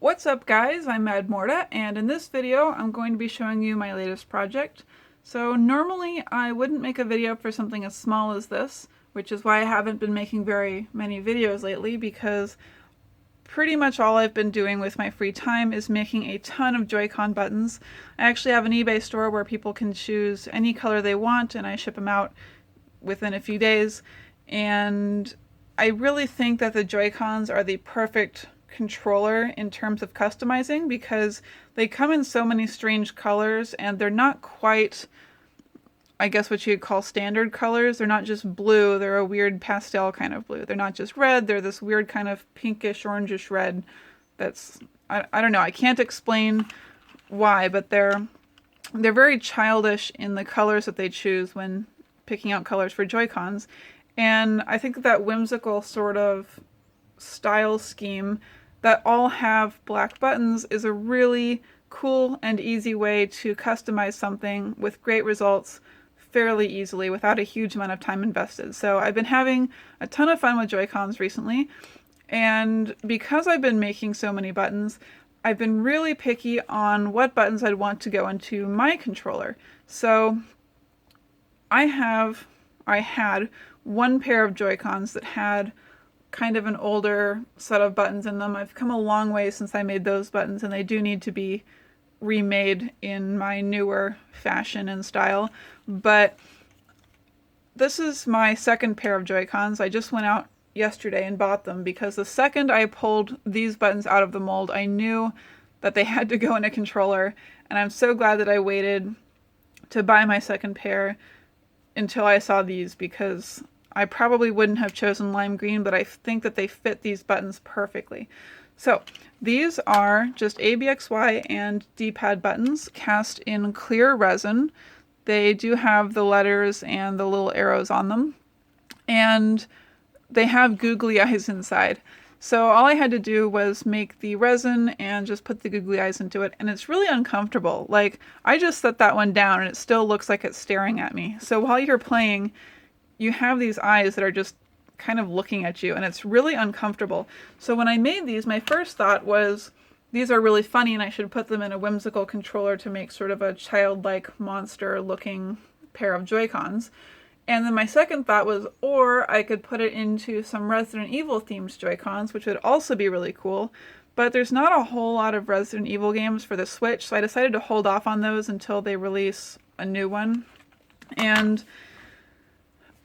What's up guys, I'm Mad Morta, and in this video I'm going to be showing you my latest project. So normally I wouldn't make a video for something as small as this, which is why I haven't been making very many videos lately, because pretty much all I've been doing with my free time is making a ton of Joy-Con buttons. I actually have an eBay store where people can choose any color they want and I ship them out within a few days, and I really think that the Joy-Cons are the perfect controller in terms of customizing because they come in so many strange colors and they're not quite, I guess, what you'd call standard colors. They're not just blue, they're a weird pastel kind of blue. They're not just red, they're this weird kind of pinkish, orangish red that's, I don't know, I can't explain why, but they're very childish in the colors that they choose when picking out colors for Joy-Cons. And I think that whimsical sort of style scheme that all have black buttons is a really cool and easy way to customize something with great results fairly easily without a huge amount of time invested. So I've been having a ton of fun with Joy-Cons recently, and because I've been making so many buttons, I've been really picky on what buttons I'd want to go into my controller. So I had one pair of Joy-Cons that had kind of an older set of buttons in them. I've come a long way since I made those buttons, and they do need to be remade in my newer fashion and style. But this is my second pair of Joy-Cons. I just went out yesterday and bought them because the second I pulled these buttons out of the mold, I knew that they had to go in a controller, and I'm so glad that I waited to buy my second pair until I saw these, because I probably wouldn't have chosen lime green, but I think that they fit these buttons perfectly. So these are just ABXY and D-pad buttons cast in clear resin. They do have the letters and the little arrows on them, and they have googly eyes inside. So all I had to do was make the resin and just put the googly eyes into it, and it's really uncomfortable. Like, I just set that one down and it still looks like it's staring at me. So while you're playing, you have these eyes that are just kind of looking at you, and it's really uncomfortable. So when I made these, my first thought was, these are really funny and I should put them in a whimsical controller to make sort of a childlike monster looking pair of Joy-Cons. And then my second thought was, or I could put it into some Resident Evil themed Joy-Cons, which would also be really cool. But there's not a whole lot of Resident Evil games for the Switch, so I decided to hold off on those until they release a new one. And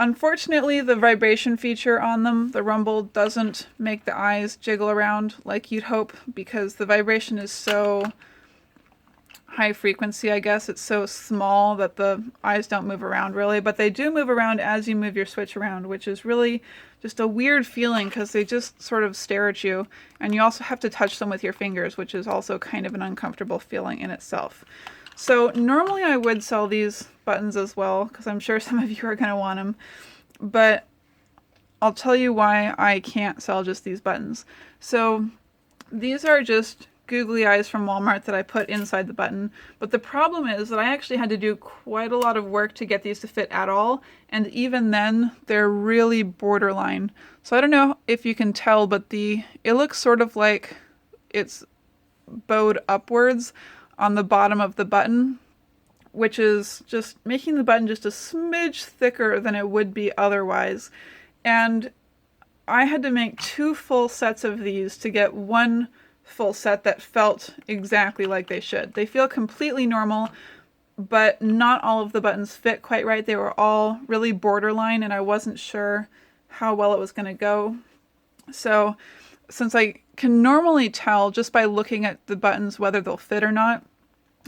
unfortunately, the vibration feature on them, the rumble, doesn't make the eyes jiggle around like you'd hope, because the vibration is so high frequency, I guess. It's so small that the eyes don't move around really, but they do move around as you move your Switch around, which is really just a weird feeling because they just sort of stare at you, and you also have to touch them with your fingers, which is also kind of an uncomfortable feeling in itself. So normally I would sell these buttons as well, because I'm sure some of you are going to want them, but I'll tell you why I can't sell just these buttons. So these are just googly eyes from Walmart that I put inside the button, but the problem is that I actually had to do quite a lot of work to get these to fit at all, and even then they're really borderline. So I don't know if you can tell, but it looks sort of like it's bowed upwards on the bottom of the button, which is just making the button just a smidge thicker than it would be otherwise. And I had to make 2 full sets of these to get one full set that felt exactly like they should. They feel completely normal, but not all of the buttons fit quite right. They were all really borderline, and I wasn't sure how well it was going to go. So since I can normally tell just by looking at the buttons whether they'll fit or not,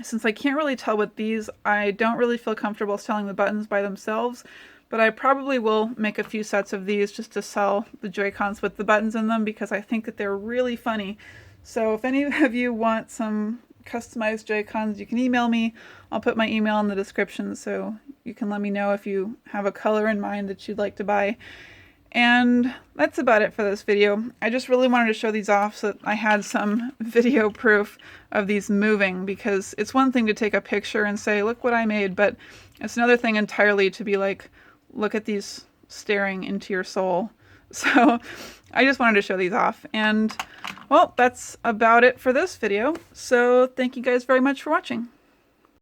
since I can't really tell with these, I don't really feel comfortable selling the buttons by themselves, but I probably will make a few sets of these just to sell the Joy-Cons with the buttons in them, because I think that they're really funny. So if any of you want some customized Joy-Cons, you can email me. I'll put my email in the description so you can let me know if you have a color in mind that you'd like to buy. And that's about it for this video. I just really wanted to show these off so that I had some video proof of these moving, because it's one thing to take a picture and say, look what I made, but it's another thing entirely to be like, look at these staring into your soul So I just wanted to show these off. And well, that's about it for this video. So thank you guys very much for watching.